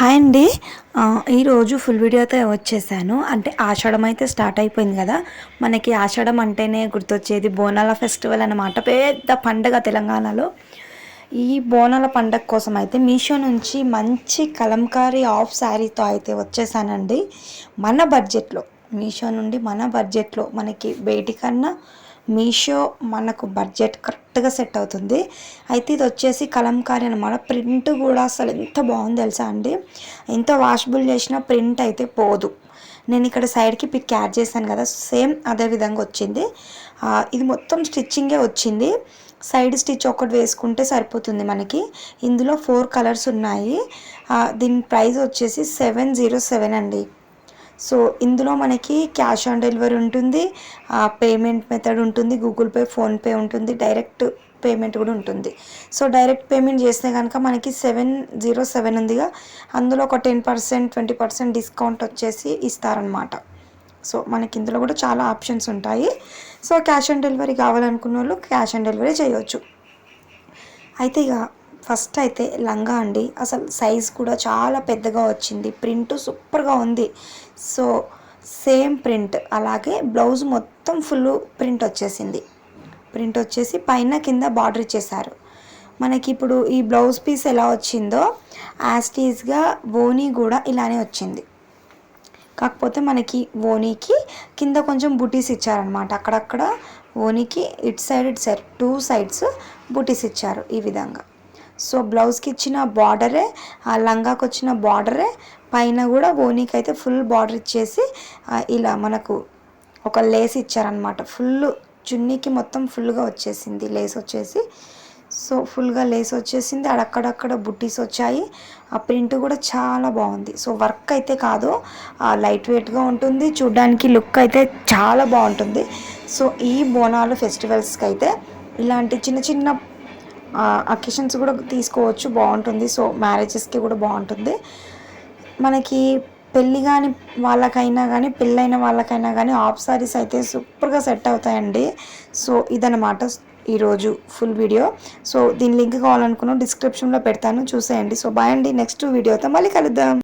Hi అండి. ఈరోజు full వీడియోతో వచ్చేసాను. అంటే ఆషాఢం అయితే స్టార్ట్ అయిపోయింది కదా. మనకి ఆషాఢం అంటేనే గుర్తొచ్చేది బోనాల ఫెస్టివల్ అన్నమాట. పెద్ద పండగ తెలంగాణలో. ఈ బోనాల పండగ కోసం అయితే మీషో నుంచి మంచి కలంకారీ ఆఫ్ శారీతో అయితే వచ్చేసానండి. మన బడ్జెట్లో మీషో నుండి మన బడ్జెట్లో మనకి బయటి కన్నా మీషో మనకు బడ్జెట్ కరెక్ట్గా సెట్ అవుతుంది. అయితే ఇది వచ్చేసి కలంకారీ అనమాట. ప్రింట్ కూడా అసలు ఎంత బాగుంది తెలుసా అండి. ఎంత వాషబుల్ చేసినా ప్రింట్ అయితే పోదు. నేను ఇక్కడ సైడ్కి పిక్ యాడ్ చేశాను కదా, సేమ్ అదే విధంగా వచ్చింది. ఇది మొత్తం స్టిచ్చింగే వచ్చింది. సైడ్ స్టిచ్ ఒకటి వేసుకుంటే సరిపోతుంది మనకి. ఇందులో 4 కలర్స్ ఉన్నాయి. దీని ప్రైస్ వచ్చేసి 707 అండి. సో ఇందులో మనకి క్యాష్ ఆన్ డెలివరీ ఉంటుంది, పేమెంట్ మెథడ్ ఉంటుంది, గూగుల్ పే, ఫోన్పే ఉంటుంది, డైరెక్ట్ పేమెంట్ కూడా ఉంటుంది. సో డైరెక్ట్ పేమెంట్ చేస్తే కనుక మనకి 707 ఉందిగా, అందులో ఒక 10% 20% డిస్కౌంట్ వచ్చేసి ఇస్తారనమాట. సో మనకి ఇందులో కూడా చాలా ఆప్షన్స్ ఉంటాయి. సో క్యాష్ ఆన్ డెలివరీ కావాలనుకున్న వాళ్ళు క్యాష్ ఆన్ డెలివరీ చేయవచ్చు. అయితే ఇక ఫస్ట్ అయితే లంగా అండి. అసలు సైజ్ కూడా చాలా పెద్దగా వచ్చింది. ప్రింట్ సూపర్గా ఉంది. సో సేమ్ ప్రింట్ అలాగే బ్లౌజ్ మొత్తం ఫుల్ ప్రింట్ వచ్చేసింది. ప్రింట్ వచ్చేసి పైన కింద బార్డర్ ఇచ్చేసారు. మనకి ఇప్పుడు ఈ బ్లౌజ్ పీస్ ఎలా వచ్చిందో యాస్టీస్గా ఓనీ కూడా ఇలానే వచ్చింది. కాకపోతే మనకి ఓనీకి కింద కొంచెం బుటీస్ ఇచ్చారనమాట. అక్కడక్కడ ఓనీకి ఇటు సైడ్ 2 సైడ్స్ బుటీస్ ఇచ్చారు ఈ విధంగా. సో బ్లౌజ్కి ఇచ్చిన బార్డరే, ఆ లంగాకి వచ్చిన బార్డరే పైన కూడా ఓనీకి అయితే ఫుల్ బార్డర్ ఇచ్చేసి ఇలా మనకు ఒక లేస్ ఇచ్చారనమాట. ఫుల్ చున్నీకి మొత్తం ఫుల్గా వచ్చేసింది లేస్ వచ్చేసి. సో ఫుల్గా లేస్ వచ్చేసింది, అక్కడక్కడ బుట్టీస్ వచ్చాయి. ఆ ప్రింట్ కూడా చాలా బాగుంది. సో వర్క్ అయితే కాదు, లైట్ వెయిట్గా ఉంటుంది, చూడ్డానికి లుక్ అయితే చాలా బాగుంటుంది. సో ఈ బోనాలు ఫెస్టివల్స్కి అయితే ఇలాంటి చిన్న చిన్న అకేషన్స్ కూడా తీసుకోవచ్చు, బాగుంటుంది. సో మ్యారేజెస్కి కూడా బాగుంటుంది. మనకి పెళ్ళి కాని వాళ్ళకైనా కానీ పెళ్ళైన వాళ్ళకైనా కానీ ఆఫ్ సారీస్ అయితే సూపర్గా సెట్ అవుతాయండి. సో ఇదన్నమాట ఈరోజు ఫుల్ వీడియో. సో దీని లింక్ కావాలనుకున్న డిస్క్రిప్షన్లో పెడతాను, చూసేయండి. సో బాయ్ అండి. నెక్స్ట్ వీడియోతో మళ్ళీ కలుద్దాం.